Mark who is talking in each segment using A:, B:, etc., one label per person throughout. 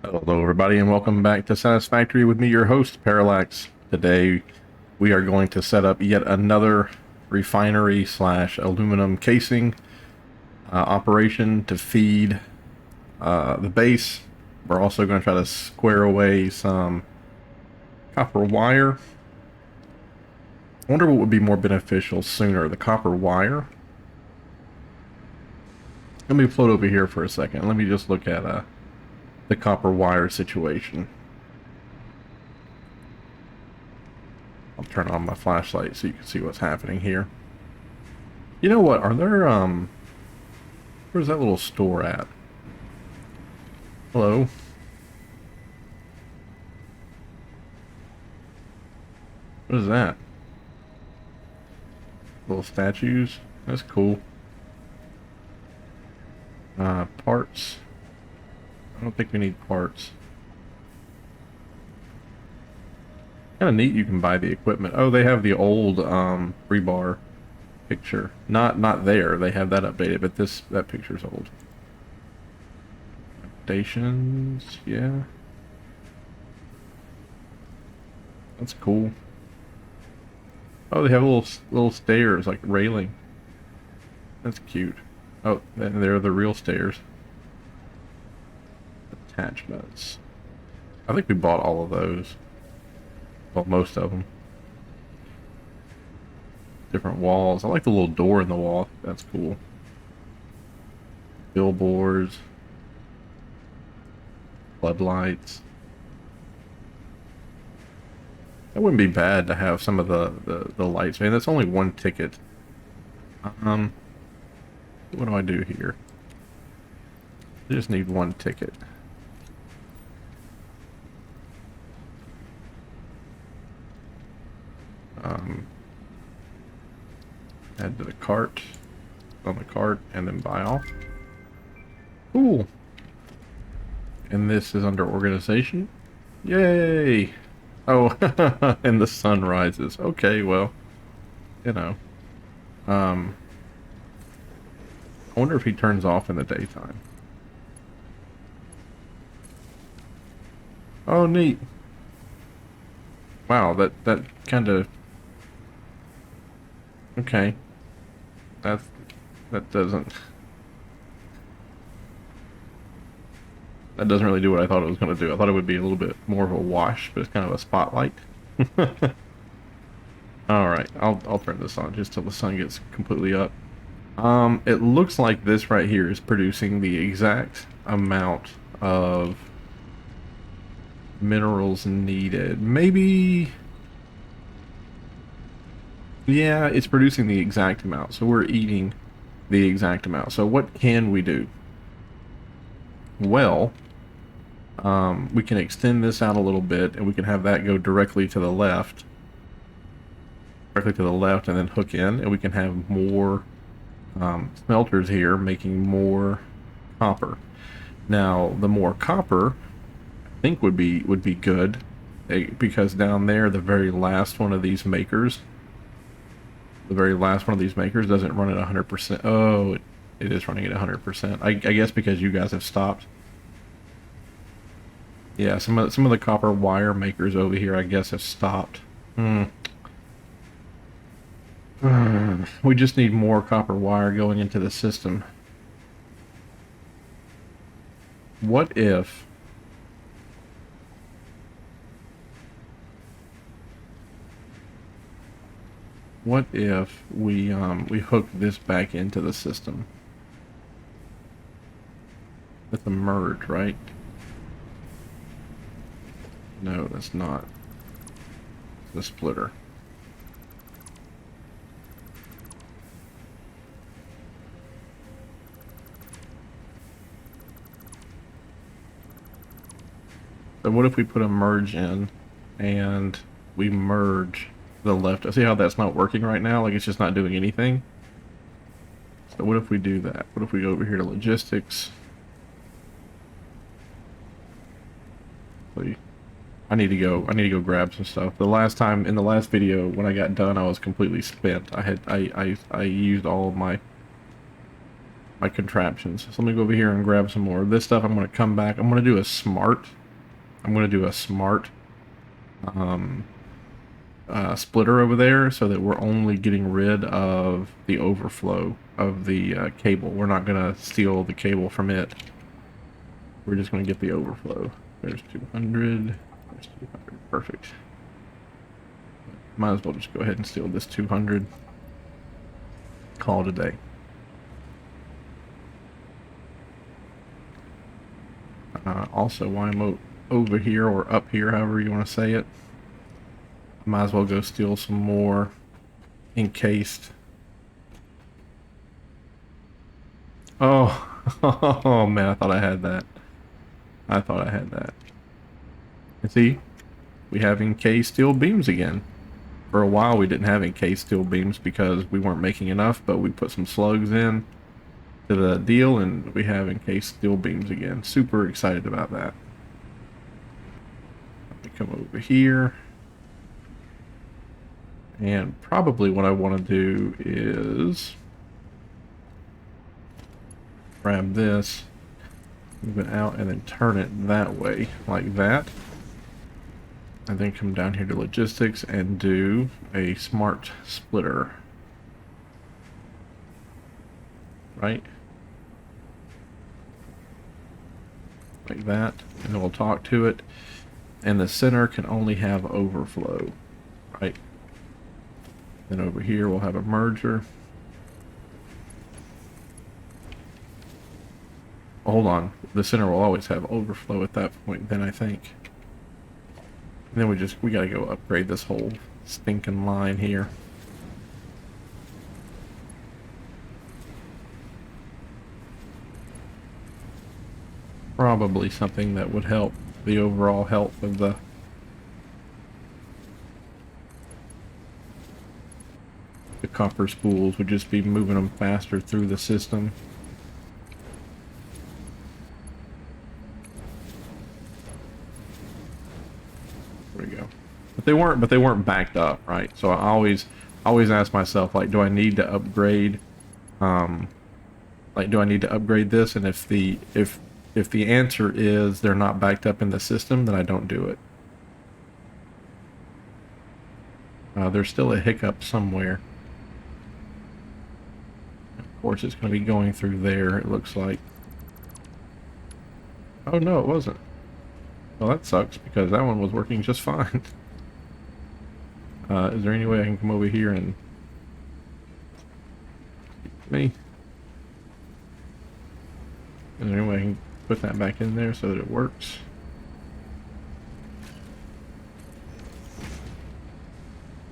A: Hello, everybody, and welcome back to Satisfactory with me, your host, Parallax. Today, we are going to set up yet another refinery slash aluminum casing operation to feed the base. We're also going to try to square away some copper wire. I wonder what would be more beneficial sooner, the copper wire. Let me float over here for a second. Let me just look at the copper wire situation. I'll turn on my flashlight so you can see what's happening here. You know what? Are there, where's that little store at? Hello? What is that? Little statues? That's cool. Parts. I don't think we need parts. Kind of neat you can buy the equipment. Oh, they have the old, rebar picture. Not there. They have that updated, but that picture's old. Stations, yeah. That's cool. Oh, they have little stairs, like railing. That's cute. Oh, and they're the real stairs. Attachments. I think we bought all of those. Well, most of them. Different walls. I like the little door in the wall. That's cool. Billboards. Floodlights. That wouldn't be bad to have some of the lights. Man, that's only one ticket. What do I do here? I just need one ticket. Add to the cart. On the cart, and then buy off. Cool. And this is under organization. Yay! Oh, and the sun rises. Okay, well, you know. I wonder if he turns off in the daytime. Oh, neat. Wow, that kind of... Okay. That doesn't... That doesn't really do what I thought it was going to do. I thought it would be a little bit more of a wash, but it's kind of a spotlight. Alright, I'll turn this on just till the sun gets completely up. It looks like this right here is producing the exact amount of minerals needed. Maybe... Yeah, it's producing the exact amount, so we're eating the exact amount. So what can we do? Well, we can extend this out a little bit, and we can have that go directly to the left. Directly to the left, and then hook in, and we can have more smelters here making more copper. Now, the more copper, I think would be good, because down there, the very last one of these makers doesn't run at 100%. Oh, it is running at 100%. I guess because you guys have stopped. Yeah, some of the copper wire makers over here, I guess, have stopped. We just need more copper wire going into the system. What if... What if we hook this back into the system? With a merge, right? No, that's not. It's the splitter. So what if we put a merge in and we merge the left? See how that's not working right now? Like it's just not doing anything. So what if we do that? What if we go over here to logistics? I need to go grab some stuff. The last time in the last video when I got done I was completely spent. I used all of my my contraptions. So let me go over here and grab some more of this stuff. I'm going to come back. I'm going to do a smart. Splitter over there so that we're only getting rid of the overflow of the cable. We're not going to steal the cable from it. We're just going to get the overflow. There's 200. There's 200. Perfect. Might as well just go ahead and steal this 200. Call it a day. Also, while I'm over here or up here, however you want to say it, I might as well go steal some more encased. Oh, oh man, I thought I had that. And see, we have encased steel beams again. For a while, we didn't have encased steel beams because we weren't making enough, but we put some slugs in to the deal, and we have encased steel beams again. Super excited about that. Let me come over here. And probably what I want to do is grab this, move it out, and then turn it that way, like that. And then come down here to logistics and do a smart splitter. Right? Like that. And then we'll talk to it. And the center can only have overflow. Right? Then over here we'll have a merger. Hold on. The center will always have overflow at that point, then I think. And then we gotta go upgrade this whole stinking line here. Probably something that would help the overall health of the copper spools, would just be moving them faster through the system. There we go. But they weren't backed up, right? So I always ask myself, like, do I need to upgrade do I need to upgrade this? And if the answer is they're not backed up in the system, then I don't do it. There's still a hiccup somewhere. Of course, it's going to be going through there, it looks like. Oh no, it wasn't. Well, that sucks, because that one was working just fine. Is there any way I can come over here and... me? Is there any way I can put that back in there so that it works?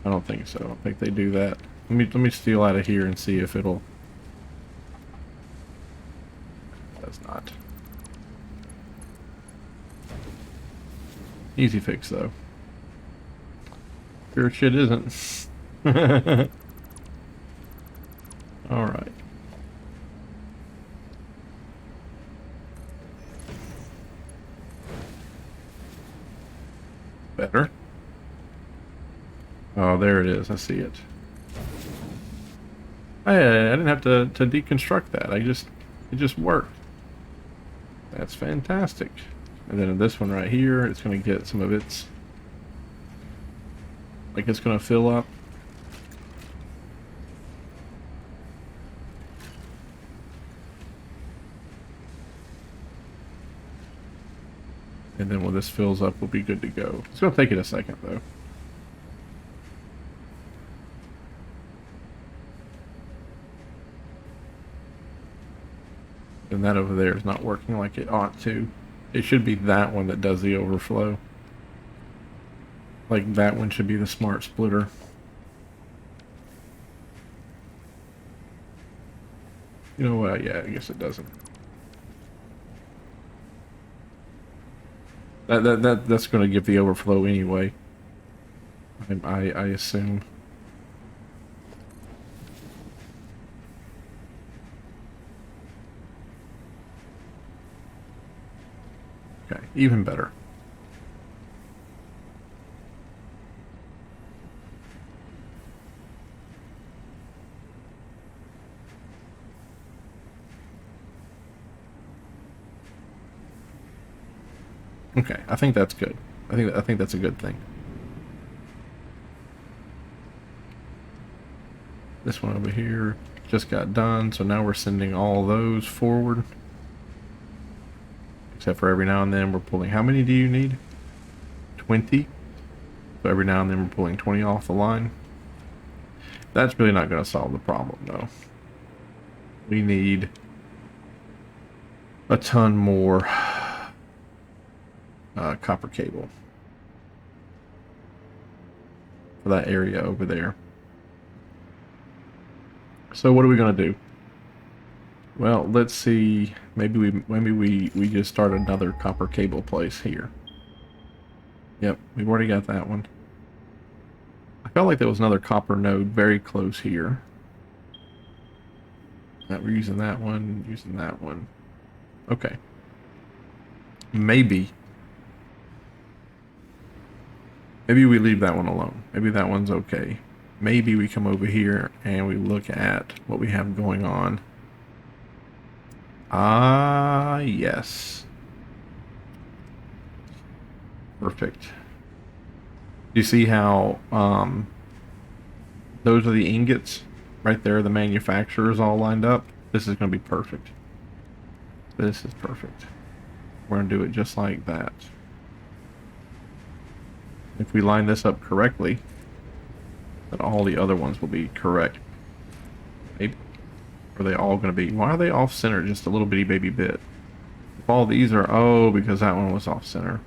A: I don't think so. I don't think they do that. Let me steal out of here and see if it'll... It does not. Easy fix, though. Sure shit isn't. Alright. Better. Oh, there it is. I see it. I didn't have to deconstruct that. It just worked. That's fantastic. And then in this one right here, it's going to get some of its... like it's going to fill up. And then when this fills up, we'll be good to go. It's going to take it a second, though. And that over there is not working like it ought to. It should be that one that does the overflow. Like that one should be the smart splitter. You know what? Yeah, I guess it doesn't. That's going to give the overflow anyway. I assume. Okay, even better. Okay, I think that's good. I think that's a good thing. This one over here just got done, so now we're sending all those forward. Except for every now and then we're pulling. How many do you need? 20. So every now and then we're pulling 20 off the line. That's really not going to solve the problem, though. We need a ton more copper cable for that area over there. So what are we going to do? Well, let's see. Maybe we just start another copper cable place here. Yep, we've already got that one. I felt like there was another copper node very close here. We're using that one, using that one. Okay. Maybe we leave that one alone. Maybe that one's okay. Maybe we come over here and we look at what we have going on. Ah, yes. Perfect. You see how those are the ingots right there, the manufacturers all lined up? This is going to be perfect. This is perfect. We're going to do it just like that. If we line this up correctly, then all the other ones will be correct. Maybe. Are they all going to be? Why are they off center just a little bitty baby bit? If all these are, oh, because that one was off center.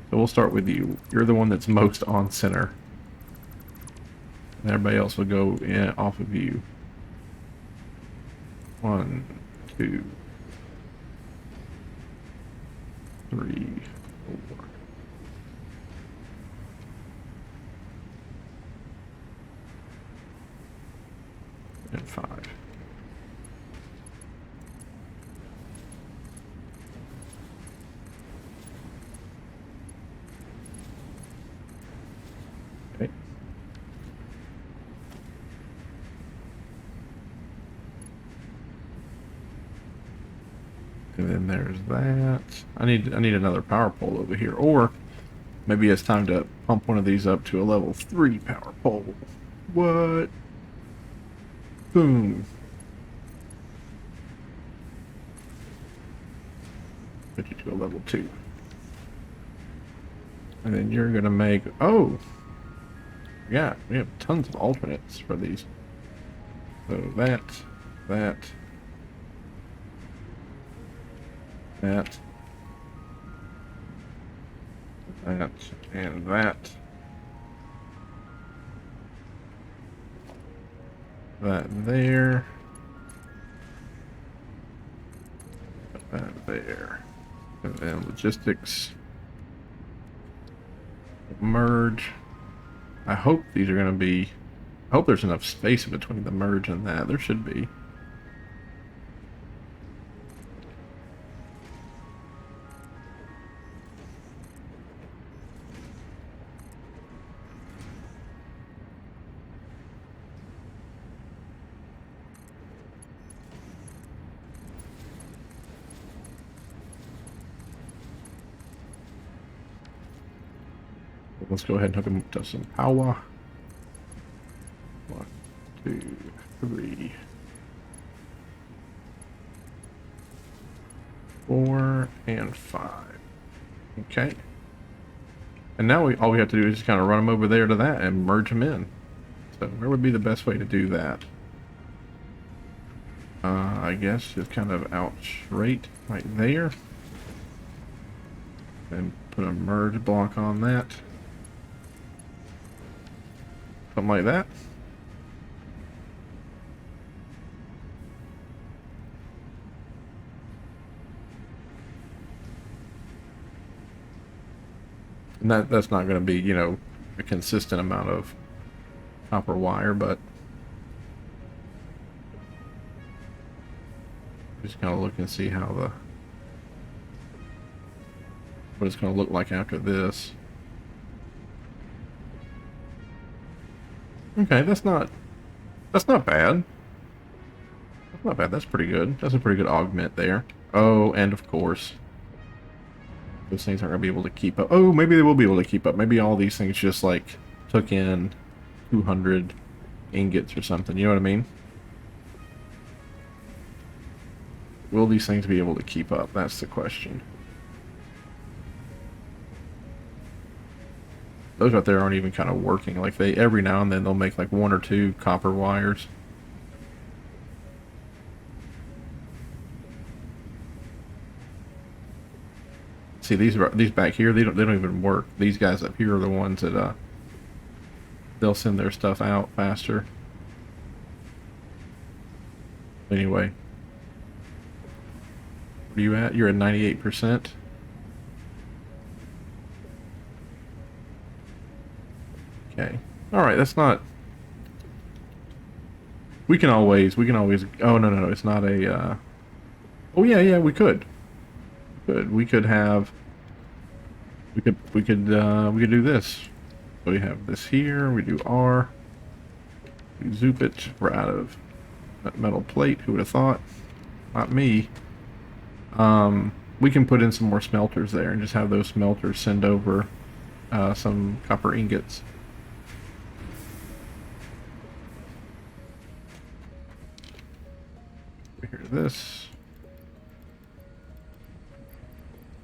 A: So we'll start with you. You're the one that's most on center. And everybody else will go in off of you. 1, 2, 3, 4. And 5. Okay. And then there's that. I need another power pole over here, or maybe it's time to pump one of these up to a level 3 power pole. What? Boom. Put you to a level 2. And then you're gonna make, oh, yeah, we have tons of alternates for these. So that, that, that, that, and that. That there. That there. And then logistics. Merge. I hope these are going to be... I hope there's enough space in between the merge and that. There should be. Let's go ahead and hook them up to some power. 1, 2, 3, 4, and 5. Okay. And now all we have to do is just kind of run them over there to that and merge them in. So where would be the best way to do that? I guess just kind of out straight right there. And put a merge block on that. Something like that. And that's not going to be, you know, a consistent amount of copper wire, but just kind of look and see how what it's going to look like after this. Okay, that's not bad. That's not bad. That's pretty good. That's a pretty good augment there. Oh, and of course, Those things aren't going to be able to keep up. Oh, maybe they will be able to keep up. Maybe all these things just like took in 200 ingots or something. You know what I mean? Will these things be able to keep up? That's the question. Those right there aren't even kind of working. Like they, every now and then they'll make like 1 or 2 copper wires. See, these back here, they don't even work. These guys up here are the ones that they'll send their stuff out faster. Anyway, where are you at? You're at 98%. Okay. All right, that's not. We can always. Oh no, it's not a. Oh yeah, we could. We could have. We could do this. So we have this here. We do R. We zoop it. We're out of that metal plate. Who would have thought? Not me. We can put in some more smelters there and just have those smelters send over some copper ingots. We hear this.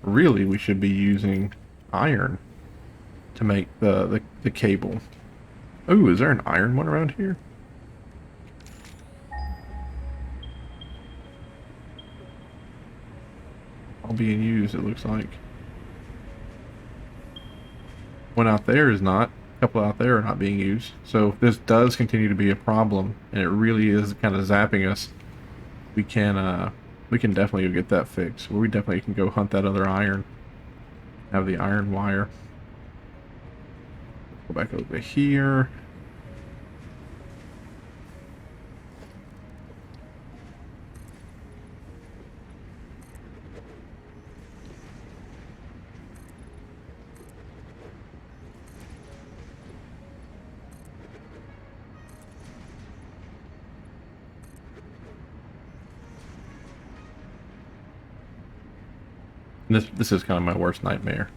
A: Really, we should be using iron to make the cable. Oh, is there an iron one around here? All being used, it looks like. One out there is not. A couple out there are not being used. So if this does continue to be a problem, and it really is kind of zapping us, we can definitely get that fixed. We definitely can go hunt that other iron. Have the iron wire. Go back over here. This is kind of my worst nightmare.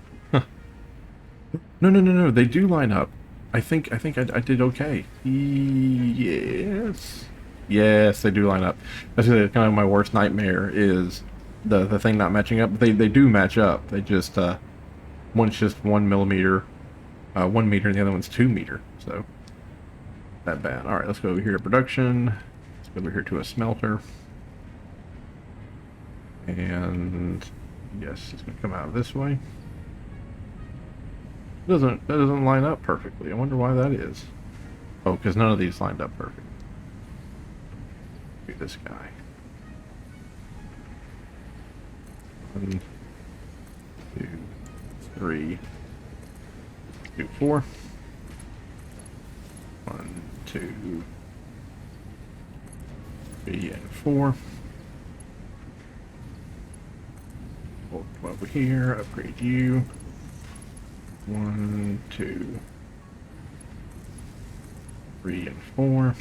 A: No. They do line up. I think I did okay. Yes. Yes, they do line up. That's kind of my worst nightmare is the thing not matching up. They do match up. They just one's just 1 millimeter, 1 meter, and the other one's 2 meter. So that bad. All right, let's go over here to production. Let's go over here to a smelter. And yes, it's gonna come out this way. That doesn't line up perfectly. I wonder why that is. Oh, because none of these lined up perfect. Do this guy. 1, 2, 3, 2, 4. 1, 2, 3, and 4. We'll come over here, upgrade you. 1, 2, 3, and 4.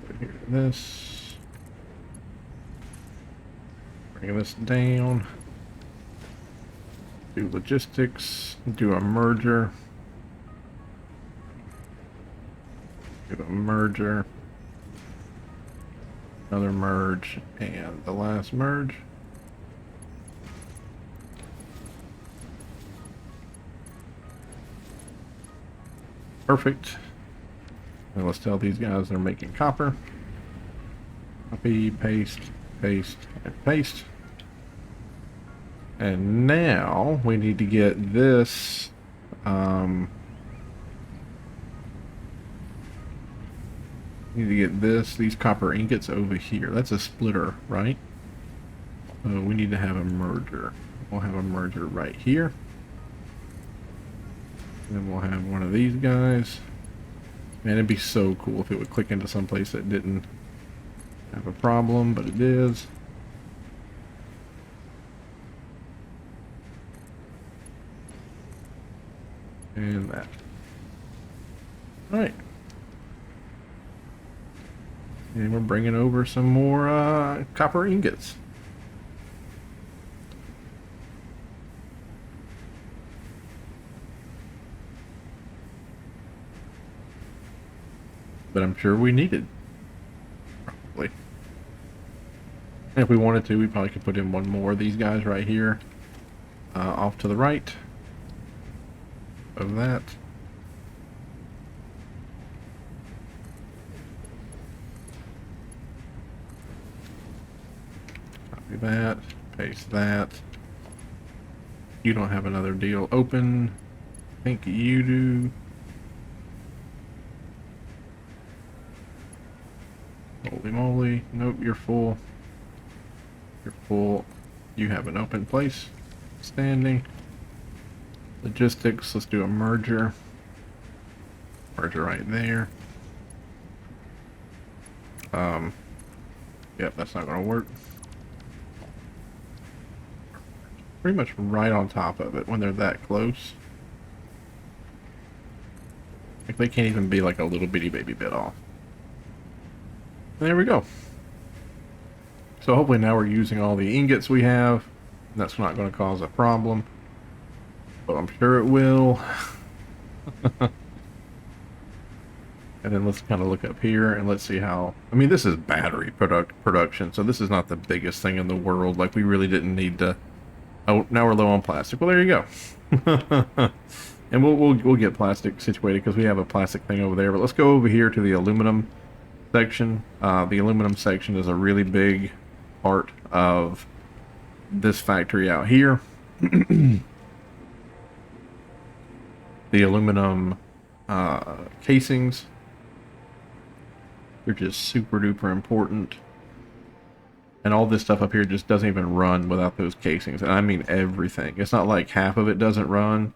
A: Put here to this. Bring this down. Do logistics. Do a merger. Do a merger. Another merge, and the last merge. Perfect. And let's tell these guys they're making copper. Copy, paste, paste, and paste. And now we need to get this. Need to get these copper ingots over here. That's a splitter, right? So we need to have a merger. We'll have a merger right here. Then we'll have one of these guys. Man, it'd be so cool if it would click into some place that didn't have a problem, but it is. And that. Alright. And we're bringing over some more copper ingots. but I'm sure we need it. Probably. And if we wanted to, we probably could put in one more of these guys right here, off to the right of that. Copy that, paste that. You don't have another deal open. I think you do. Holy moly. Nope, you're full. You're full. You have an open place. Standing. Logistics, let's do a merger. Merger right there. Yep, that's not gonna work. Pretty much right on top of it when they're that close. Like they can't even be like a little bitty baby bit off. And there we go. So hopefully now we're using all the ingots we have. And that's not going to cause a problem. But I'm sure it will. And then let's kind of look up here and let's see how... I mean, this is battery production, so this is not the biggest thing in the world. Like, we really didn't need to... Oh, now we're low on plastic. Well, there you go. And we'll get plastic situated because we have a plastic thing over there. But let's go over here to the aluminum section. The aluminum section is a really big part of this factory out here. The aluminum casings, they're just super duper important. And all this stuff up here just doesn't even run without those casings. And I mean everything. It's not like half of it doesn't run,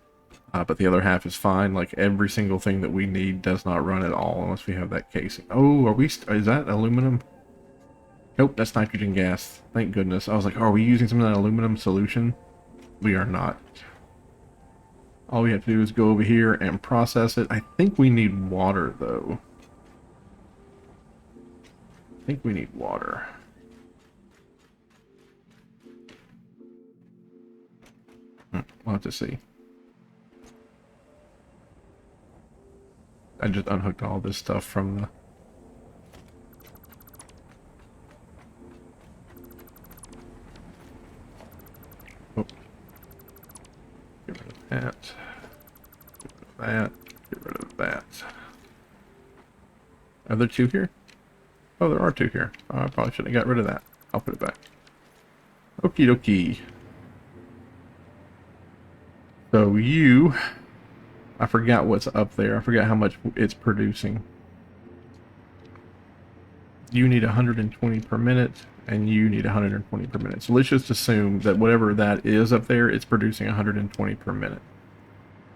A: but the other half is fine. Like every single thing that we need does not run at all unless we have that casing. Oh, are we, is that aluminum? Nope, that's nitrogen gas. Thank goodness. I was like, are we using some of that aluminum solution? We are not. All we have to do is go over here and process it. I think we need water, though. I think we need water. We'll have to see. I just unhooked all this stuff from the... Oh. Get rid of that. Get rid of that. Get rid of that. Are there two here? Oh, there are two here. Oh, I probably shouldn't have got rid of that. I'll put it back. Okie dokie. So you... I forgot what's up there. I forgot how much it's producing. You need 120 per minute, and you need 120 per minute. So let's just assume that whatever that is up there, it's producing 120 per minute.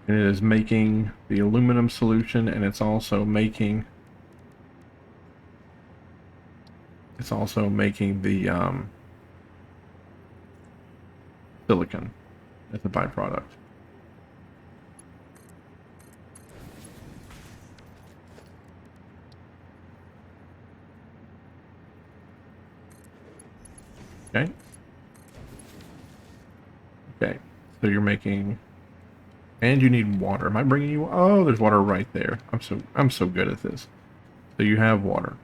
A: And it is making the aluminum solution, and it's also making the silicon as a byproduct. Okay. Okay. So you're making, and you need water. Am I bringing you? Oh, there's water right there. I'm so good at this. So you have water.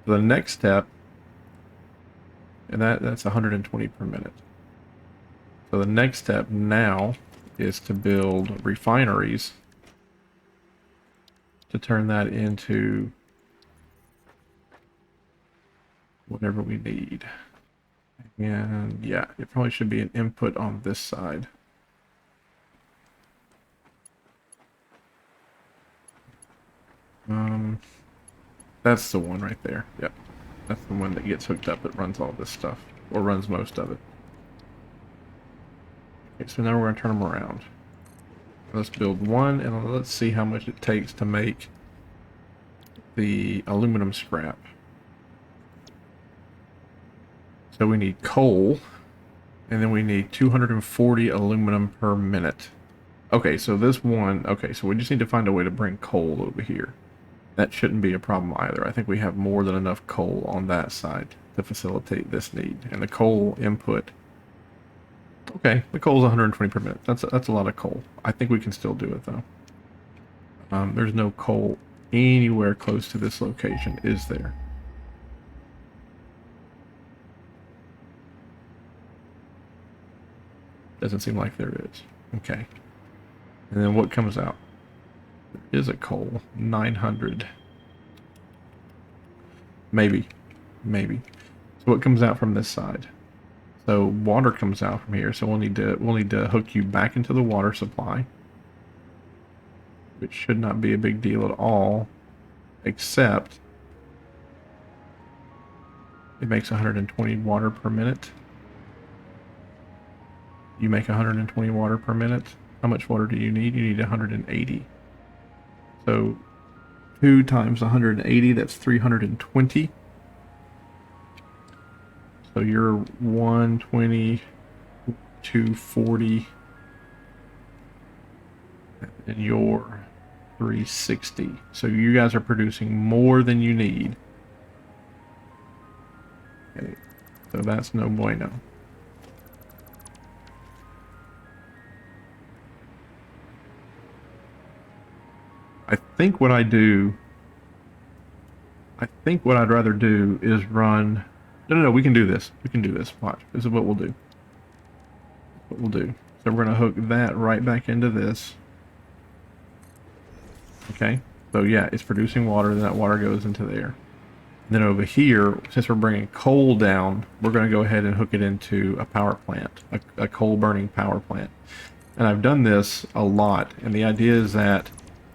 A: So the next step, and that's 120 per minute. So the next step now is to build refineries to turn that into whatever we need. And yeah, it probably should be an input on this side. That's the one right there. Yep. That's the one that gets hooked up that runs all this stuff, or runs most of it. Okay, so now we're going to turn them around. Let's build one, and let's see how much it takes to make the aluminum scrap. So we need coal, and then we need 240 aluminum per minute. Okay, so this one, okay, so we just need to find a way to bring coal over here. That shouldn't be a problem either. I think we have more than enough coal on that side to facilitate this need. And the coal input, okay, the coal is 120 per minute. That's a lot of coal. I think we can still do it though. There's no coal. anywhere close to this location, is there? Doesn't seem like there is. Okay. And then what comes out? There is a coal. 900. Maybe. Maybe. So what comes out from this side? So water comes out from here, so we'll need to hook you back into the water supply, which should not be a big deal at all, except it makes 120 water per minute. You make 120 water per minute. How much water do you need? You need 180. So 2 times 180, that's 320. So you're 120, 240, and you're 360. So you guys are producing more than you need. Okay, so that's no bueno. I think what I'd rather do is run. No, we can do this. We can do this. Watch. This is what we'll do. What we'll do. So we're going to hook that right back into this. Okay. So yeah, it's producing water, then that water goes into there. Then over here, since we're bringing coal down, we're going to go ahead and hook it into a power plant, a coal burning power plant. And I've done this a lot. And the idea is that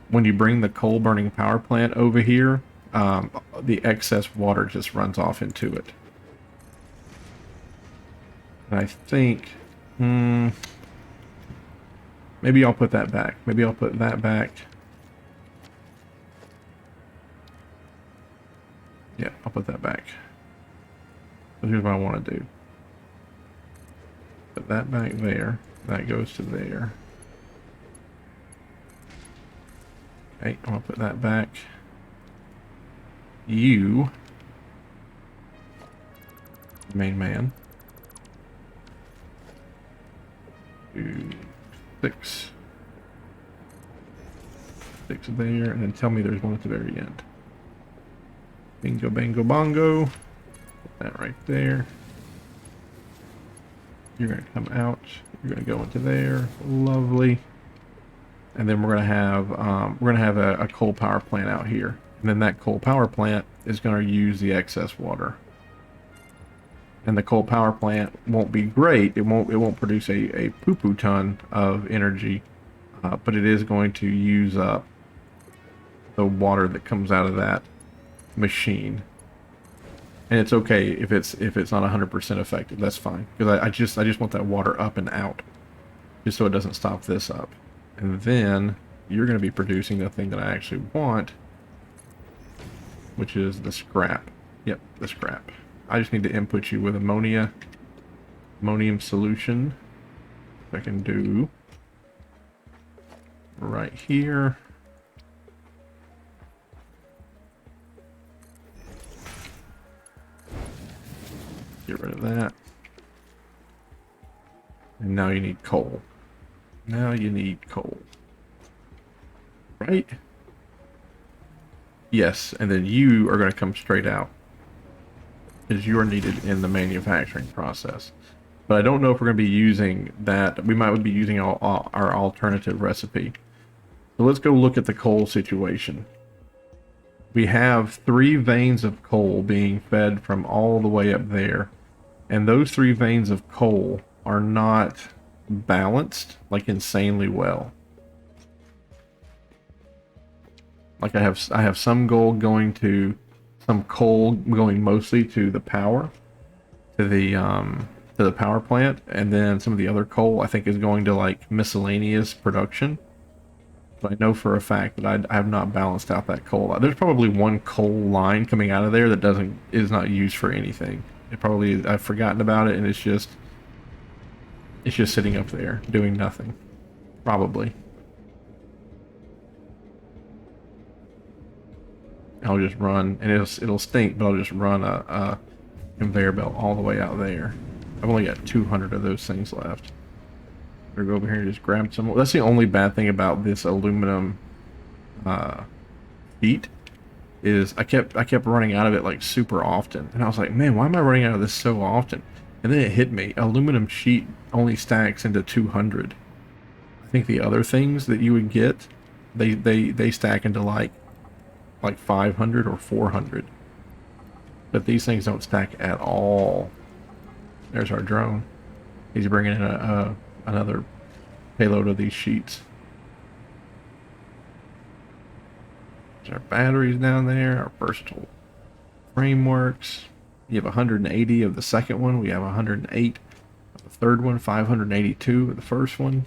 A: when you bring the coal burning power plant over here, the excess water just runs off into it. And I think, maybe I'll put that back. Maybe I'll put that back. Yeah, I'll put that back. So here's what I want to do. Put that back there. That goes to there. Okay, I'm going to put that back. You, main man. 2, 6. 6 there, and then tell me there's one at the very end. Bingo, bango, bongo. Put that right there. You're going to come out. You're going to go into there. Lovely. And then we're going to have a coal power plant out here. And then that coal power plant is going to use the excess water. And the coal power plant won't be great. It won't produce a poo-poo ton of energy, but it is going to use up the water that comes out of that machine. And it's okay if it's not 100% effective. That's fine, because I just want that water up and out, just so it doesn't stop this up. And then you're going to be producing the thing that I actually want, which is the scrap. Yep, the scrap. I just need to input you with ammonium solution. I can do right here. Get rid of that. And now you need coal. Now you need coal. Right? Yes, and then you are going to come straight out, because you are needed in the manufacturing process. But I don't know if we're going to be using that. We might be using our alternative recipe. So let's go look at the coal situation. We have 3 veins of coal being fed from all the way up there. And those 3 veins of coal are not balanced like insanely well. Like I have some gold going to some coal going mostly to the power, to the power plant, and then some of the other coal I think is going to like miscellaneous production. But I know for a fact that I have not balanced out that coal. There's probably one coal line coming out of there that is not used for anything. I've forgotten about it, and it's just sitting up there doing nothing, probably. I'll just run, and it'll stink, but I'll just run a conveyor belt all the way out there. I've only got 200 of those things left. Better go over here and just grab some more. That's the only bad thing about this aluminum sheet is I kept running out of it like super often, and I was like, man, why am I running out of this so often? And then it hit me: aluminum sheet only stacks into 200. I think the other things that you would get, they stack into like 500 or 400, but these things don't stack at all. There's our drone. He's bringing in another payload of these sheets. There's our batteries down there, our versatile frameworks. You have 180 of the second one. We have 108 of the third one, 582 of the first one.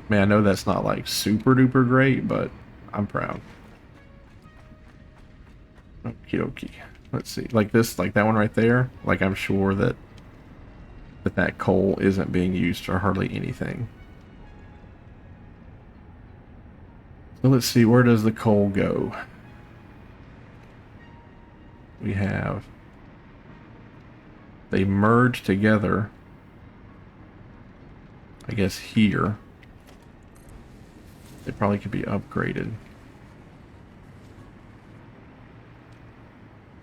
A: Man, I know that's not like super duper great, but I'm proud. Okie dokie. Let's see. Like this, like that one right there. Like I'm sure that coal isn't being used for hardly anything. So let's see, where does the coal go? We have, they merge together, I guess here. They probably could be upgraded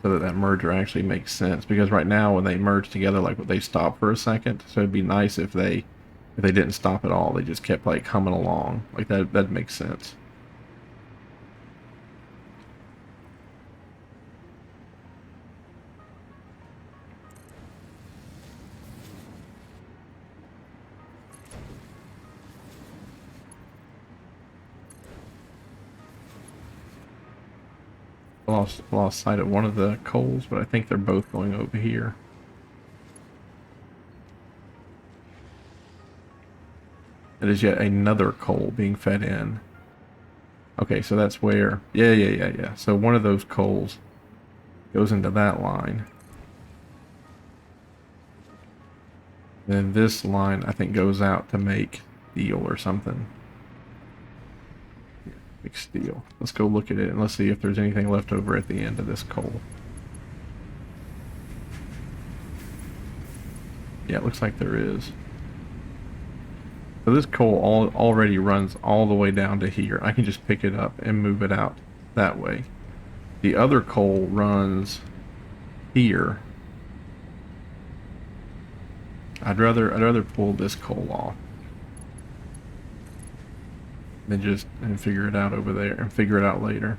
A: so that merger actually makes sense, because right now when they merge together, like they stop for a second, so it'd be nice if they didn't stop at all, they just kept like humming along. Like that makes sense. Lost sight of one of the coals, but I think they're both going over here. It is yet another coal being fed in. Okay, so that's where, yeah. So one of those coals goes into that line. Then this line, I think, goes out to make steel or something. Make steel. Let's go look at it and let's see if there's anything left over at the end of this coal. Yeah, it looks like there is. So this coal already runs all the way down to here. I can just pick it up and move it out that way. The other coal runs here. I'd rather pull this coal off than just figure it out over there and figure it out later.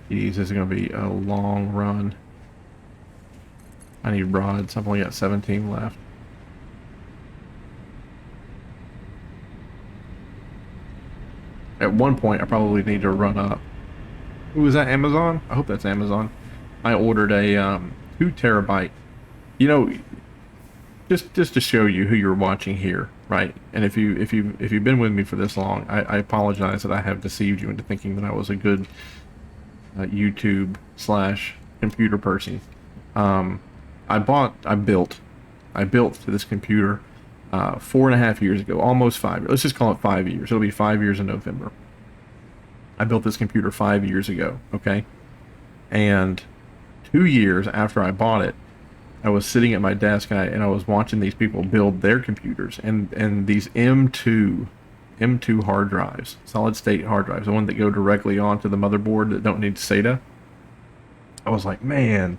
A: Geez, this is gonna be a long run. I need rods. I've only got 17 left. At one point, I probably need to run up. Ooh, is that Amazon? I hope that's Amazon. I ordered a 2 terabyte. You know, just to show you who you're watching here, right? And if you've been with me for this long, I apologize that I have deceived you into thinking that I was a good YouTube / computer person. I built this computer 4.5 years ago, almost 5 years. Let's just call it 5 years. It'll be 5 years in November. I built this computer 5 years ago, okay? And 2 years after I bought it, I was sitting at my desk and I was watching these people build their computers, and these M2 hard drives, solid state hard drives, the one that go directly onto the motherboard that don't need SATA. I was like, man,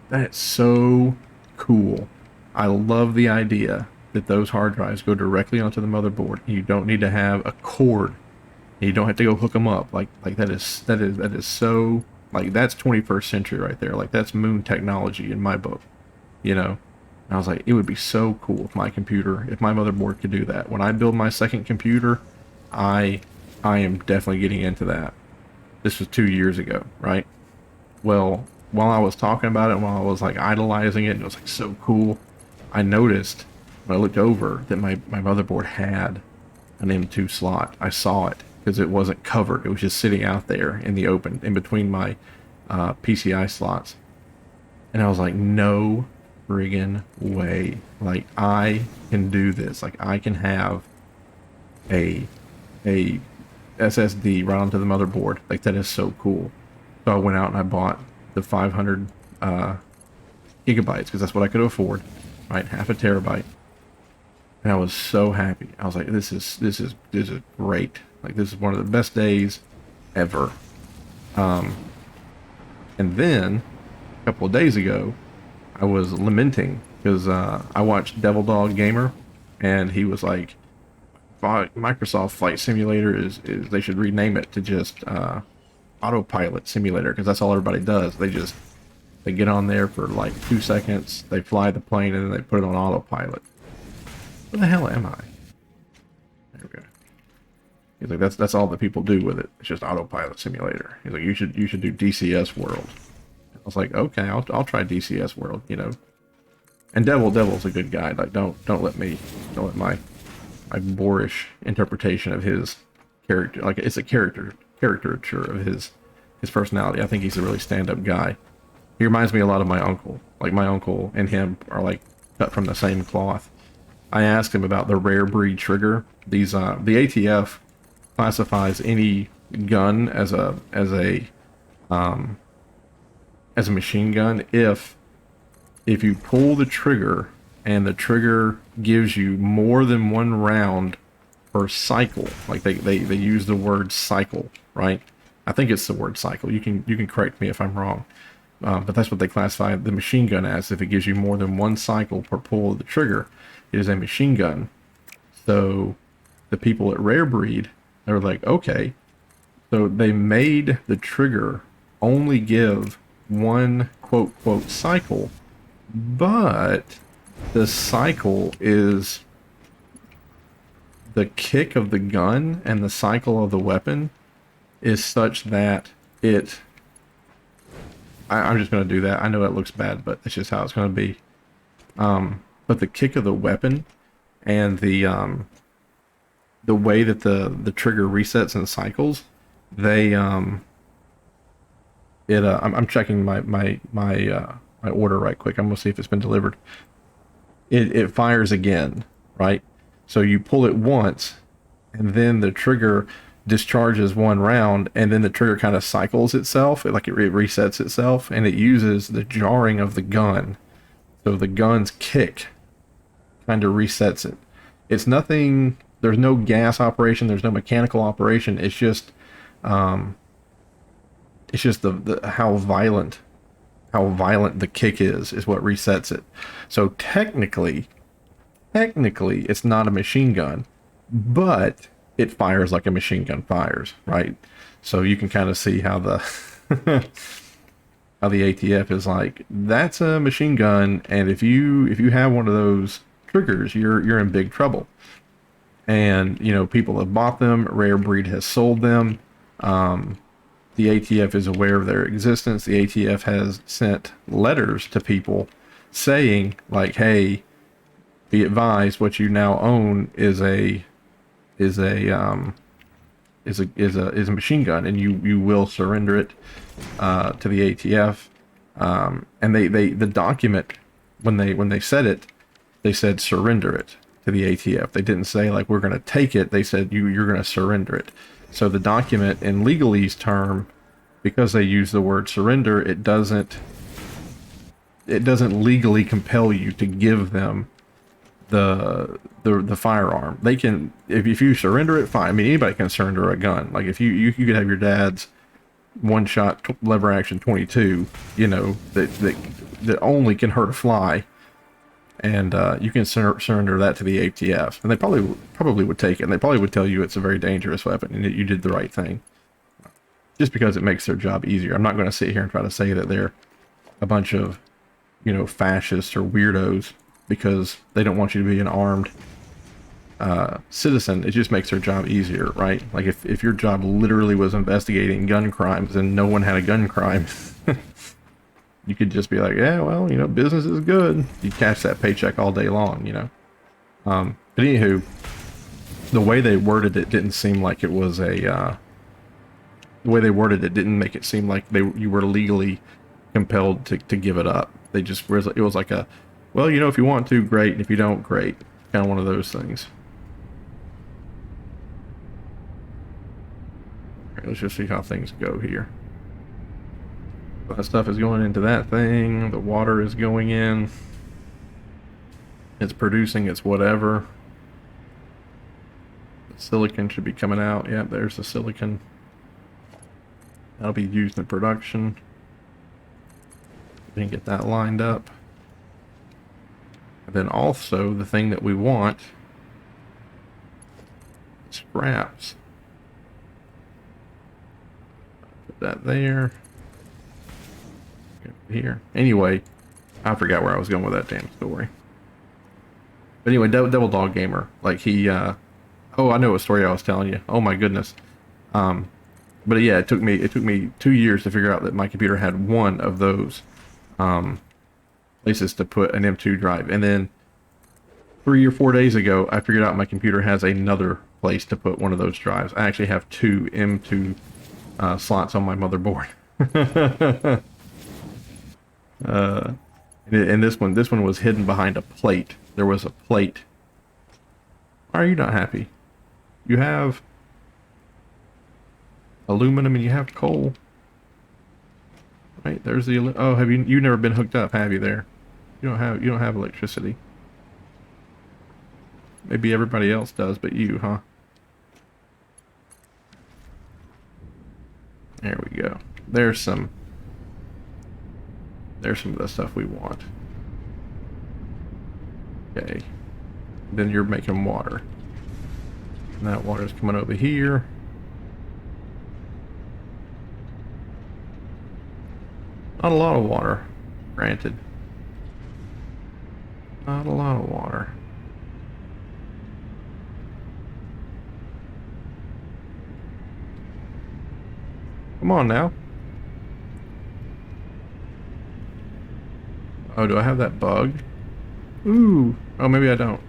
A: that's so cool. I love the idea that those hard drives go directly onto the motherboard. You don't need to have a cord. You don't have to go hook them up. Like that is so, like, that's 21st century right there. Like, that's moon technology in my book, you know. And I was like, it would be so cool if my motherboard could do that. When I build my second computer, I am definitely getting into that. This was 2 years ago, right? Well, while I was talking about it, while I was like idolizing it, and it was like so cool, I noticed when I looked over that my motherboard had an M2 slot. I saw it because it wasn't covered. It was just sitting out there in the open in between my PCI slots. And I was like, no friggin' way. Like, I can do this. Like, I can have a SSD right onto the motherboard. Like, that is so cool. So I went out and I bought the 500 gigabytes because that's what I could afford, right? Half a terabyte. and I was so happy. I was like, this is great. Like, this is one of the best days ever. And then a couple of days ago, I was lamenting because I watched Devil Dog Gamer, and he was like, Microsoft Flight Simulator is they should rename it to just Autopilot Simulator, because that's all everybody does. They get on there for like 2 seconds, they fly the plane, and then they put it on autopilot. Where the hell am I? There we go. He's like, that's all that people do with it. It's just Autopilot Simulator. He's like, you should do DCS World. I was like, okay, I'll try DCS World, you know. And Devil's a good guy. Like, don't let my boorish interpretation of his character, like, it's a caricature of his personality. I think he's a really stand-up guy. He reminds me a lot of my uncle. Like, my uncle and him are like cut from the same cloth. I asked him about the rare breed trigger. These the ATF classifies any gun as a machine gun if you pull the trigger and the trigger gives you more than one round per cycle. Like, they use the word cycle, right? I think it's the word cycle. You can correct me if I'm wrong. But that's what they classify the machine gun as. If it gives you more than one cycle per pull of the trigger, it is a machine gun. So the people at Rare Breed, they were like, okay. So they made the trigger only give one quote cycle, but the cycle is the kick of the gun, and the cycle of the weapon is such that I'm just going to do that. I know it looks bad, but it's just how it's going to be. But the kick of the weapon and the way that the trigger resets and cycles, I'm checking my order right quick. I'm gonna see if it's been delivered. It fires again, right? So you pull it once, and then the trigger discharges one round, and then the trigger kind of cycles itself. It resets itself, and it uses the jarring of the gun. So the gun's kick kind of resets it. It's nothing. There's no gas operation. There's no mechanical operation. It's just the how violent the kick is what resets it. So technically it's not a machine gun, but it fires like a machine gun fires, right? So you can kind of see how the how the ATF is like, that's a machine gun, and if you have one of those triggers, you're in big trouble. And you know, people have bought them. Rare Breed has sold them. The ATF is aware of their existence. The ATF has sent letters to people saying, like, hey, be advised, what you now own is a machine gun, and you will surrender it to the ATF. And the document, when they said it, they said surrender it to the ATF. They didn't say like, we're going to take it. They said you're going to surrender it. So the document, in legalese term, because they use the word surrender, it doesn't legally compel you to give them the firearm. They can, if you surrender it, fine. I mean, anybody can surrender a gun. Like, if you could have your dad's one shot lever action 22, you know, that only can hurt a fly, and you can surrender that to the ATF, and they probably would take it, and they probably would tell you it's a very dangerous weapon and that you did the right thing, just because it makes their job easier. I'm not going to sit here and try to say that they're a bunch of, you know, fascists or weirdos because they don't want you to be an armed citizen. It just makes their job easier, right? Like, if your job literally was investigating gun crimes and no one had a gun crime, you could just be like, yeah, well, you know, business is good. You cash that paycheck all day long, you know. But anywho, the way they worded it didn't seem like it was a... the way they worded it didn't make it seem like you were legally compelled to give it up. They just... It was like a, well, you know, if you want to, great. And if you don't, great. Kind of one of those things. All right, let's just see how things go here. That stuff is going into that thing. The water is going in. It's producing its whatever. Silicon should be coming out. Yep, there's the silicon. That'll be used in production. We can get that lined up. And then also the thing that we want, scraps. Put that there. Here. Anyway, I forgot where I was going with that damn story. But anyway, Devil Dog Gamer, like he, oh, I know what story I was telling you. Oh my goodness. But yeah, it took me 2 years to figure out that my computer had one of those places to put an M2 drive, and then 3 or 4 days ago, I figured out my computer has another place to put one of those drives. I actually have 2 M2 slots on my motherboard. And this one was hidden behind a plate. There was a plate. Why are you not happy? You have aluminum and you have coal. Right, there's the oh, have you've never been hooked up, have you there? You don't have electricity. Maybe everybody else does, but you, huh? There we go. There's some of the stuff we want. Okay. Then you're making water. And that water's coming over here. Not a lot of water, granted. Not a lot of water. Come on now. Oh, do I have that bug? Ooh. Oh, maybe I don't.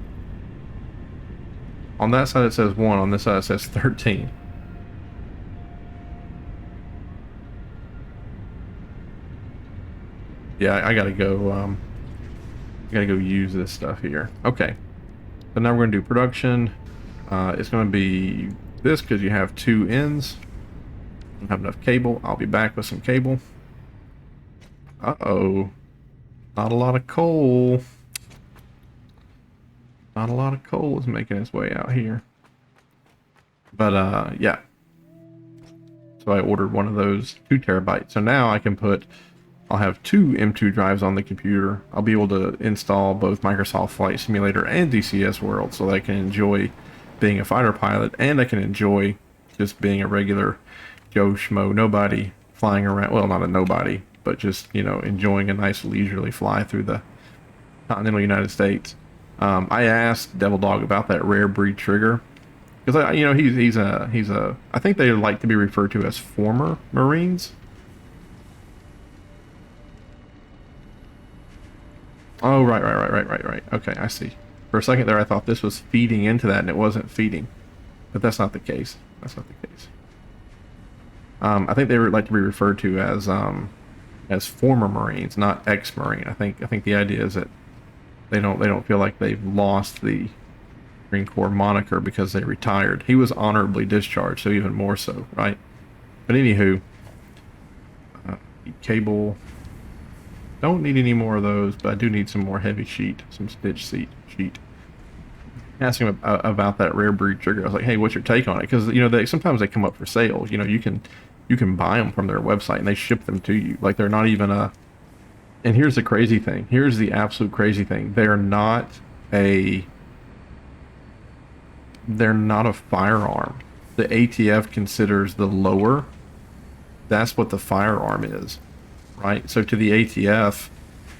A: On that side it says 1, on this side it says 13. Yeah, I gotta go, use this stuff here. Okay. So now we're gonna do production. It's gonna be this because you have 2 ends. Don't have enough cable. I'll be back with some cable. Uh-oh. Not a lot of coal. Not a lot of coal is making its way out here. But, yeah. So I ordered one of those 2 terabytes. So now I can I'll have 2 M2 drives on the computer. I'll be able to install both Microsoft Flight Simulator and DCS World so that I can enjoy being a fighter pilot, and I can enjoy just being a regular Joe Schmo nobody flying around. Well, not a nobody, but just, you know, enjoying a nice leisurely fly through the continental United States. I asked Devil Dog about that rare breed trigger because you know, he's a I think they like to be referred to as former Marines. Oh, right. Okay, I see. For a second there, I thought this was feeding into that, and it wasn't feeding. But that's not the case. That's not the case. I think they would like to be referred to as former Marines, not ex-Marine. I think the idea is that they don't feel like they've lost the Marine Corps moniker because they retired. He was honorably discharged, so even more so, right? But anywho, cable. Don't need any more of those, but I do need some more heavy sheet, some stitch sheet. Asking him about that rare breed trigger. I was like, hey, what's your take on it? Because, you know, sometimes they come up for sale. You know, you can buy them from their website and they ship them to you. Like, they're not even a... And here's the crazy thing. Here's the absolute crazy thing. They're not a firearm. The ATF considers the lower. That's what the firearm is. Right? So to the ATF,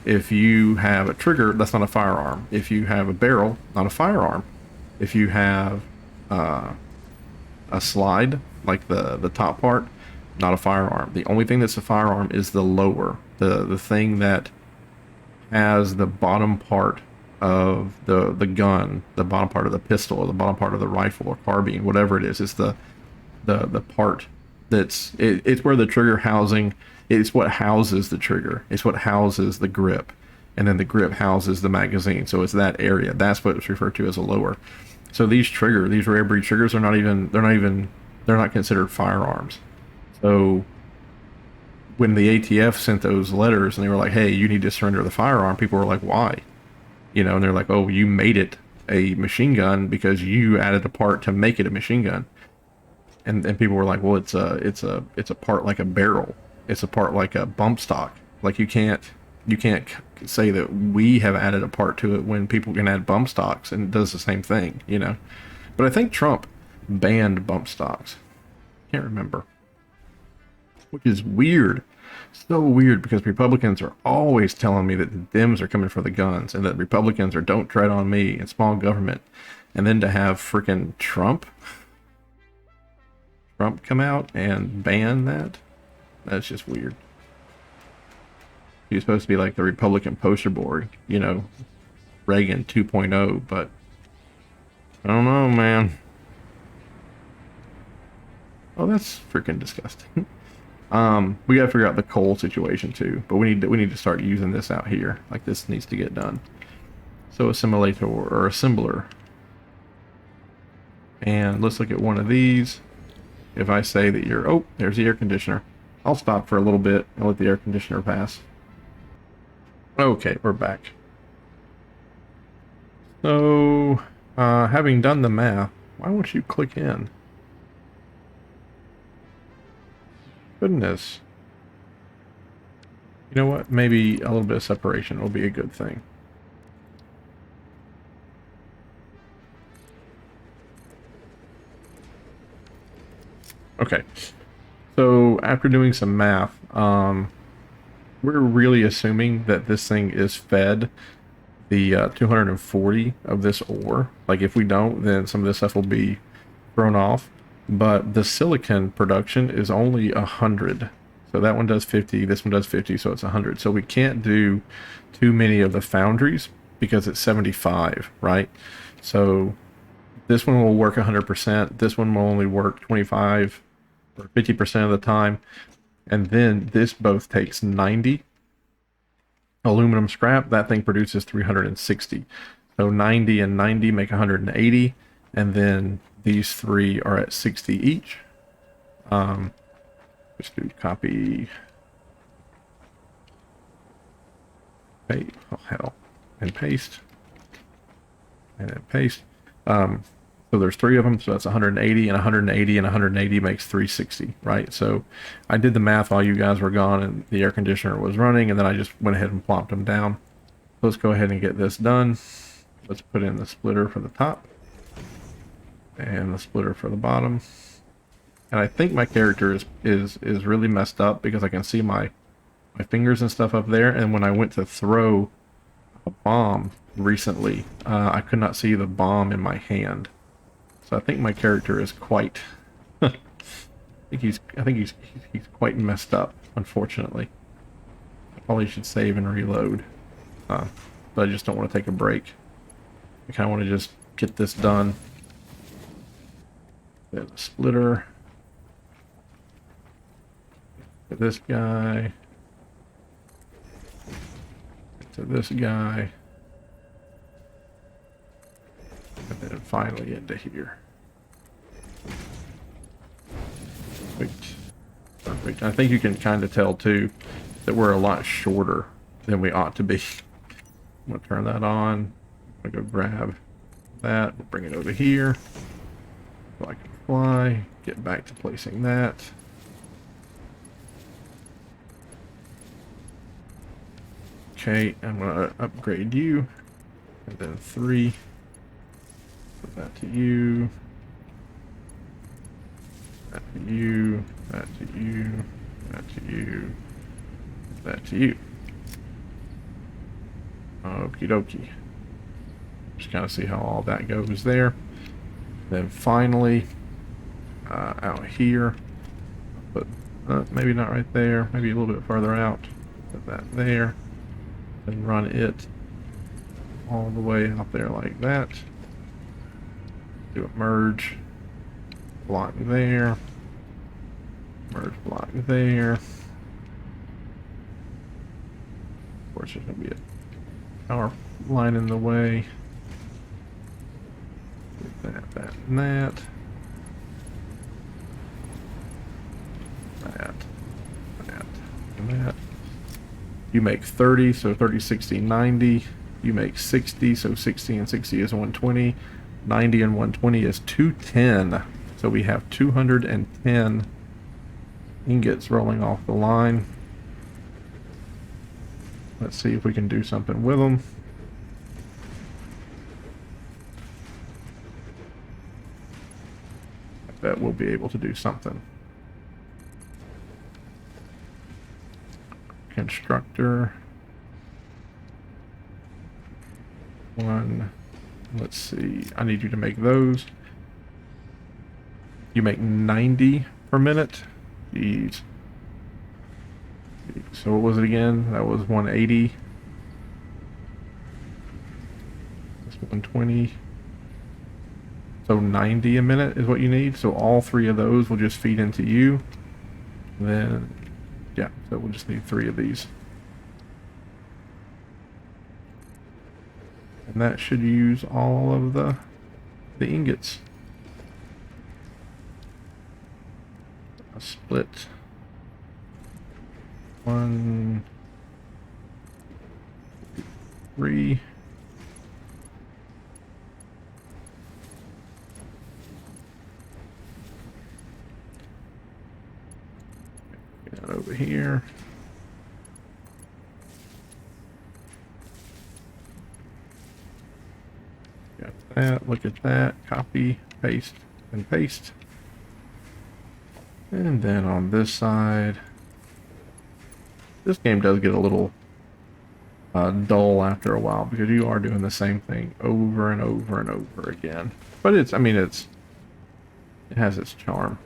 A: if you have a trigger, that's not a firearm. If you have a barrel, not a firearm. If you have a slide, like the top part, not a firearm. The only thing that's a firearm is the lower, the thing that has the bottom part of the gun, the bottom part of the pistol, or the bottom part of the rifle or carbine, whatever it is. It's the part that's it's where the trigger housing. It's what houses the trigger. It's what houses the grip, and then the grip houses the magazine. So it's that area. That's what it's referred to as a lower. So these rare breed triggers are they're not considered firearms. So when the ATF sent those letters and they were like, hey, you need to surrender the firearm, people were like, why? You know, and they're like, oh, you made it a machine gun because you added a part to make it a machine gun. And people were like, well, it's a part like a barrel. It's a part like a bump stock. Like you can't say that we have added a part to it when people can add bump stocks and it does the same thing, you know. But I think Trump banned bump stocks. Can't remember. Which is weird. So weird because Republicans are always telling me that the Dems are coming for the guns and that Republicans are don't tread on me and small government. And then to have freaking Trump come out and ban that, that's just weird. He's supposed to be like the Republican poster board, you know, Reagan 2.0, but I don't know, man. Oh, that's freaking disgusting. We gotta figure out the coal situation too, but we need to start using this out here. Like this needs to get done. So assimilator or assembler. And let's look at one of these. If I say that you're, oh, there's the air conditioner. I'll stop for a little bit and let the air conditioner pass. Okay, we're back. So, having done the math, why won't you click in? Goodness. You know what? Maybe a little bit of separation will be a good thing. Okay. So, after doing some math, we're really assuming that this thing is fed the 240 of this ore. Like if we don't, then some of this stuff will be thrown off. But the silicon production is only 100. So that one does 50, this one does 50, so it's 100. So we can't do too many of the foundries because it's 75, right? So this one will work 100%. This one will only work 25 or 50% of the time. And then this both takes 90 aluminum scrap. That thing produces 360. So 90 and 90 make 180. And then these three are at 60 each. Just do copy. Paste. Oh, hell. And paste. And then paste. So there's three of them, so that's 180 and 180 and 180 makes 360, right? So I did the math while you guys were gone and the air conditioner was running, and then I just went ahead and plopped them down. Let's go ahead and get this done. Let's put in the splitter for the top and the splitter for the bottom. And I think my character is really messed up because I can see my fingers and stuff up there, and when I went to throw a bomb recently, I could not see the bomb in my hand. So I think my character is quite I think he's quite messed up, unfortunately. I probably should save and reload. But I just don't want to take a break. I kind of want to just get this done. Then a splitter. To this guy. To this guy. And then finally into here. Perfect. Perfect. I think you can kind of tell too that we're a lot shorter than we ought to be. I'm going to turn that on. I'm going to go grab that. We'll bring it over here so I can fly. Get back to placing that. Okay, I'm going to upgrade you. And then 3. Put that to you. That to you. That to you. That to you. That to you. Okie dokie. Just kind of see how all that goes there. Then finally, out here, put maybe not right there, maybe a little bit farther out. Put that there. Then run it all the way out there like that. Do a merge block there. Merge block there. Of course, there's going to be a power line in the way. That, that, and that. That, that, and that. You make 30, so 30, 60, 90. You make 60, so 60 and 60 is 120. 90 and 120 is 210. So we have 210 ingots rolling off the line. Let's see if we can do something with them. I bet we'll be able to do something. Constructor. One. Let's see. I need you to make those. You make 90 per minute. Jeez. So what was it again? That was 180. That's 120. So 90 a minute is what you need. So all three of those will just feed into you. Then, yeah, so we'll just need 3 of these. And that should use all of the ingots. A split. 1, 3. Get that over here. Got that. Look at that. Copy, paste, and paste. And then on this side, this game does get a little dull after a while because you are doing the same thing over and over and over again. But it's, I mean, it has its charm.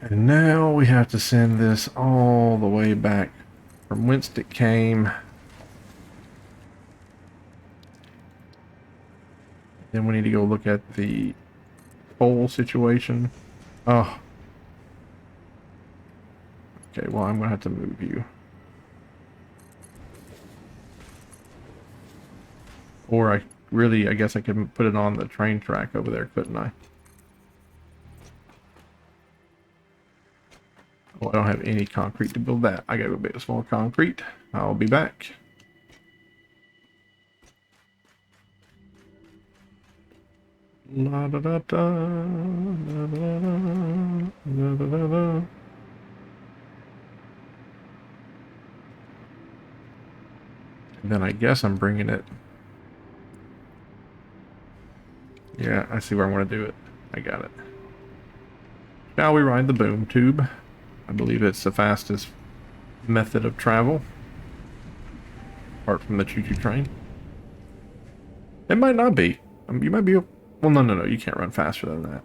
A: And now we have to send this all the way back from whence it came. Then we need to go look at the coal situation. Oh. Okay, well, I'm going to have to move you. Or I guess I could put it on the train track over there, couldn't I? Oh, I don't have any concrete to build that. I gotta go get some more concrete. I'll be back. La da da da, da da da, da da da da. And then I guess I'm bringing it. Yeah, I see where I want to do it. I got it. Shall we ride the boom tube? I believe it's the fastest method of travel, apart from the choo-choo train. It might not be. You might be. Well, no. You can't run faster than that.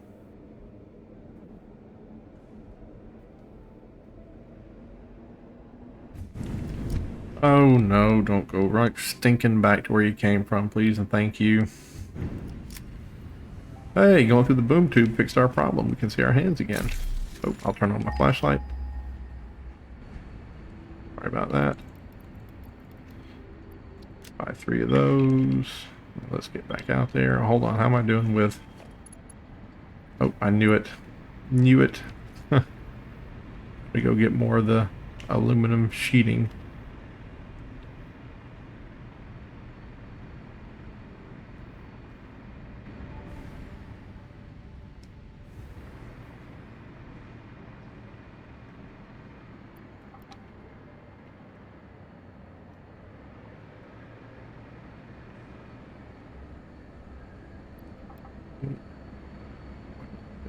A: Oh no! Don't go right stinking back to where you came from, please and thank you. Hey, going through the boom tube fixed our problem. We can see our hands again. Oh, I'll turn on my flashlight. Sorry about that. Buy 3 of those. Let's get back out there. Hold on, how am I doing with... Oh, I knew it. Knew it. We go get more of the aluminum sheeting.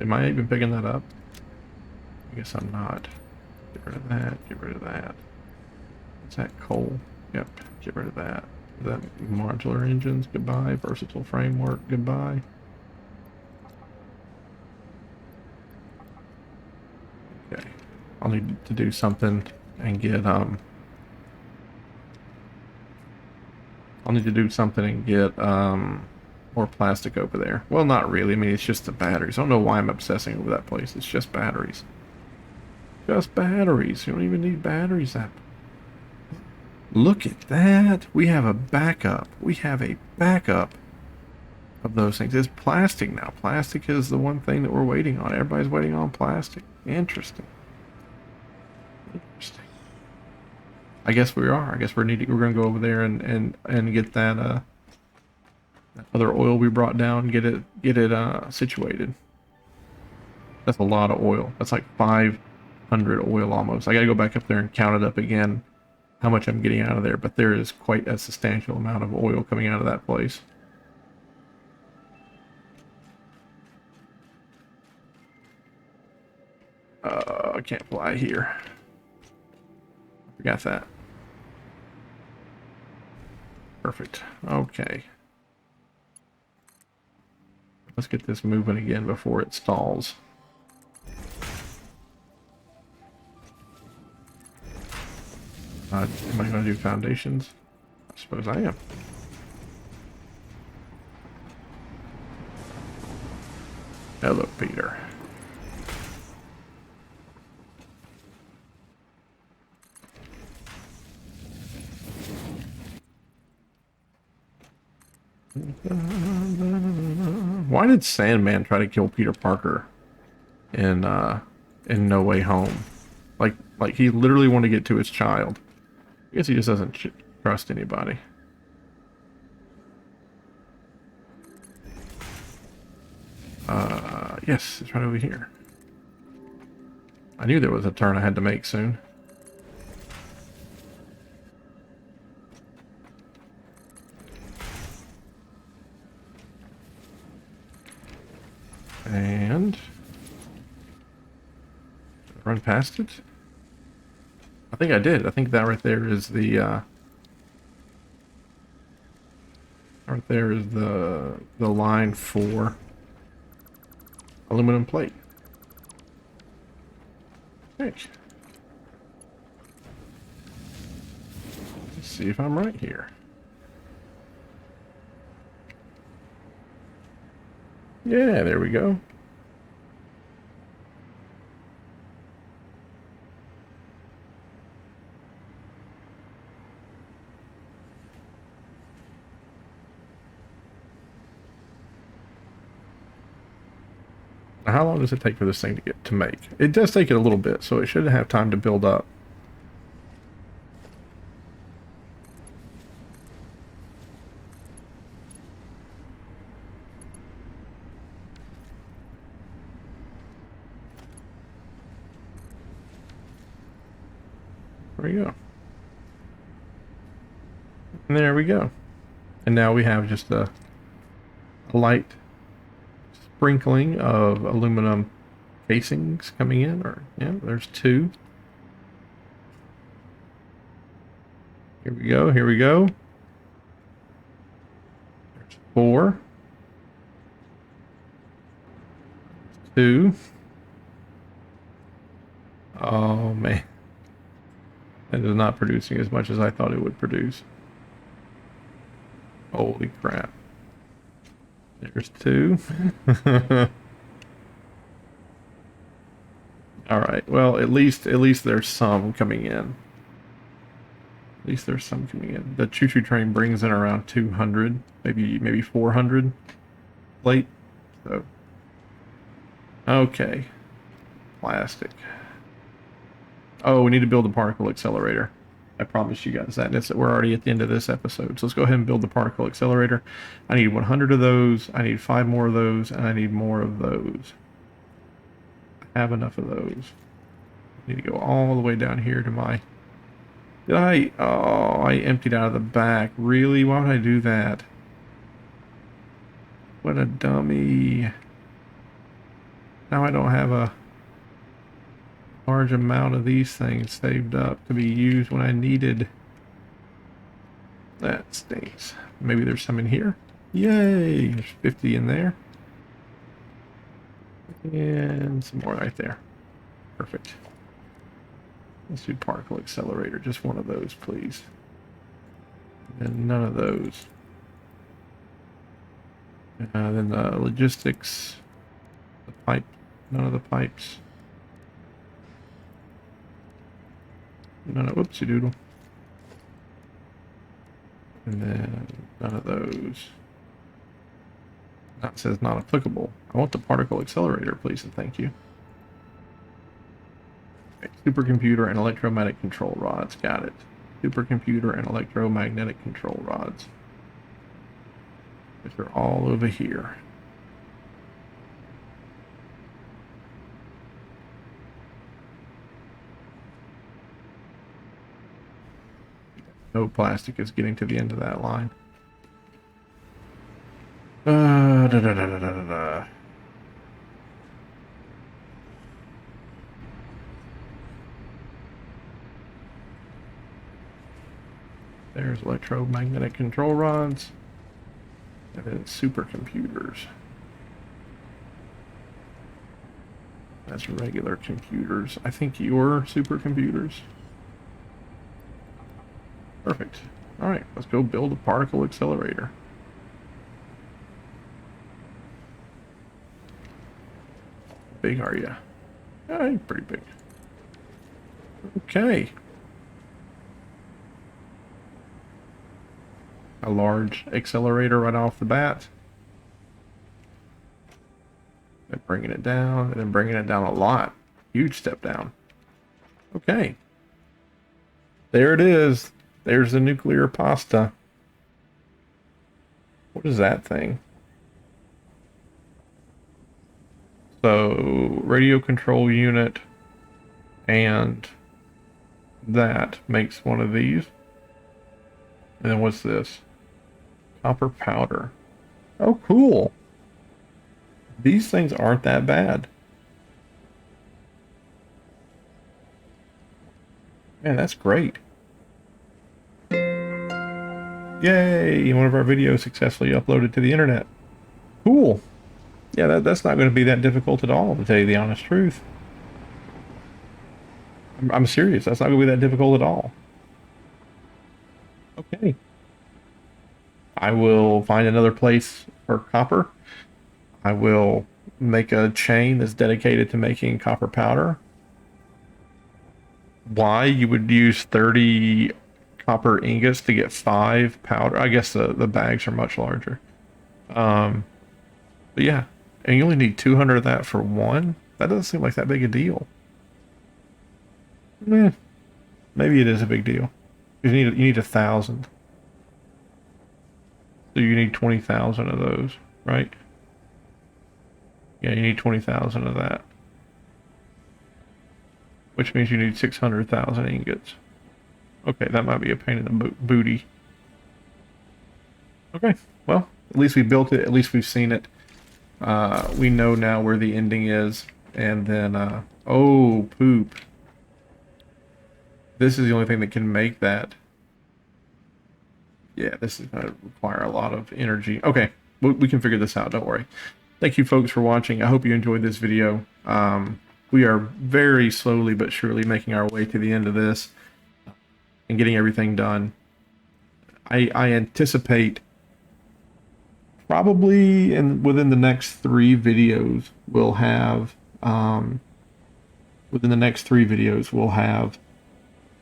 A: Am I even picking that up? I guess I'm not. Get rid of that. Get rid of that. Is that coal? Yep. Get rid of that. Is that modular engines? Goodbye. Versatile framework? Goodbye. Okay. I'll need to do something and get more plastic over there. Well, not really. I mean, it's just the batteries. I don't know why I'm obsessing over that place. It's just batteries. Just batteries. You don't even need batteries. Look at that. We have a backup. We have a backup of those things is plastic now. Plastic is the one thing that we're waiting on. Everybody's waiting on plastic. Interesting. Interesting. I guess we are. I guess we're gonna go over there and get that that other oil we brought down, get it situated. That's a lot of oil. That's like 500 oil almost. I gotta go back up there and count it up again, how much I'm getting out of there, but there is quite a substantial amount of oil coming out of that place. I can't fly here. Forgot that. Perfect. Okay. Let's get this moving again before it stalls. Am I going to do foundations? I suppose I am. Hello, Peter. Why did Sandman try to kill Peter Parker in No Way Home? Like he literally wanted to get to his child. I guess he just doesn't trust anybody. Yes, it's right over here. I knew there was a turn I had to make soon. And run past it. I think I did. I think that right there is the right there is the line for aluminum plate. Okay. Let's see if I'm right here. Yeah, there we go. Now, how long does it take for this thing to make? It does take it a little bit, so it should have time to build up. There we go. And there we go. And now we have just a light sprinkling of aluminum casings coming in. Or yeah, there's two. Here we go. Here we go. There's four. Two. Oh man. That is not producing as much as I thought it would produce. Holy crap. There's two. Alright, well at least there's some coming in. At least there's some coming in. The choo-choo train brings in around 200, maybe 400 plate. So okay. Plastic. Oh, we need to build a particle accelerator. I promised you guys that. We're already at the end of this episode. So let's go ahead and build the particle accelerator. I need 100 of those. I need 5 more of those. And I need more of those. I have enough of those. I need to go all the way down here to my... Did I... Oh, I emptied out of the back. Really? Why would I do that? What a dummy. Now I don't have a large amount of these things saved up to be used when I needed. That stinks. Maybe there's some in here. Yay! There's 50 in there. And some more right there. Perfect. Let's do particle accelerator. Just one of those, please. And none of those. Then the logistics. The pipe. None of the pipes. None of, whoopsie doodle. And then none of those. That says not applicable. I want the particle accelerator, please and thank you. Okay, supercomputer and electromagnetic control rods. Got it. Supercomputer and electromagnetic control rods. Which are all over here. No plastic is getting to the end of that line. Da, da, da, da, da, da. There's electromagnetic control rods. And then supercomputers. That's regular computers. I think you're supercomputers. Perfect. Alright, let's go build a particle accelerator. How big are you? Oh, you're pretty big. Okay. A large accelerator right off the bat. And bringing it down, and then bringing it down a lot. Huge step down. Okay. There it is. There's the nuclear pasta. What is that thing? So, radio control unit and that makes one of these. And then what's this? Copper powder. Oh, cool. These things aren't that bad. Man, that's great. Yay! One of our videos successfully uploaded to the internet. Cool. Yeah, that's not going to be that difficult at all, to tell you the honest truth. I'm serious. That's not going to be that difficult at all. Okay. I will find another place for copper. I will make a chain that's dedicated to making copper powder. Why you would use 30 copper ingots to get 5 powder? I guess the bags are much larger. But yeah, and you only need 200 of that for one? That doesn't seem like that big a deal. Maybe it is a big deal. You need 1,000. So you need 20,000 of those, right? Yeah, you need 20,000 of that. Which means you need 600,000 ingots. Okay, that might be a pain in the booty. Okay, well, at least we built it. At least we've seen it. We know now where the ending is. And then, oh, poop. This is the only thing that can make that. Yeah, this is going to require a lot of energy. Okay, we can figure this out, don't worry. Thank you folks for watching. I hope you enjoyed this video. We are very slowly but surely making our way to the end of this and getting everything done. I anticipate probably within the next 3 videos we'll have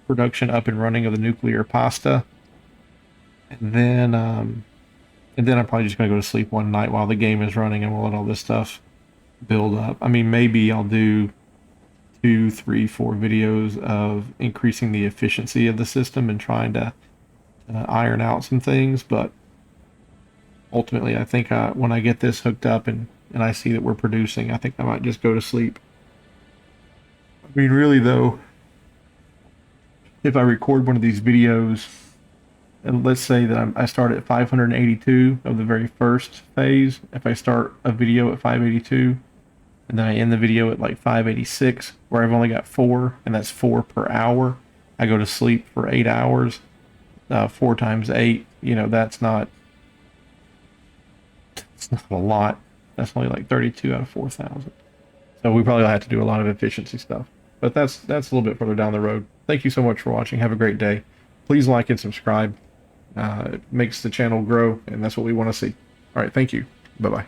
A: production up and running of the nuclear pasta. And then I'm probably just going to go to sleep one night while the game is running, and we'll let all this stuff build up. I mean, maybe I'll do 2, 3, 4 videos of increasing the efficiency of the system and trying to iron out some things. But ultimately, I think when I get this hooked up and I see that we're producing, I think I might just go to sleep. I mean, really, though, if I record one of these videos, and let's say that I start at 582 of the very first phase. If I start a video at 582, and then I end the video at like 586, where I've only got 4, and that's 4 per hour. I go to sleep for 8 hours. 4 times 8, that's not a lot. That's only like 32 out of 4,000. So we probably have to do a lot of efficiency stuff. But that's a little bit further down the road. Thank you so much for watching. Have a great day. Please like and subscribe. It makes the channel grow, and that's what we want to see. All right, thank you. Bye-bye.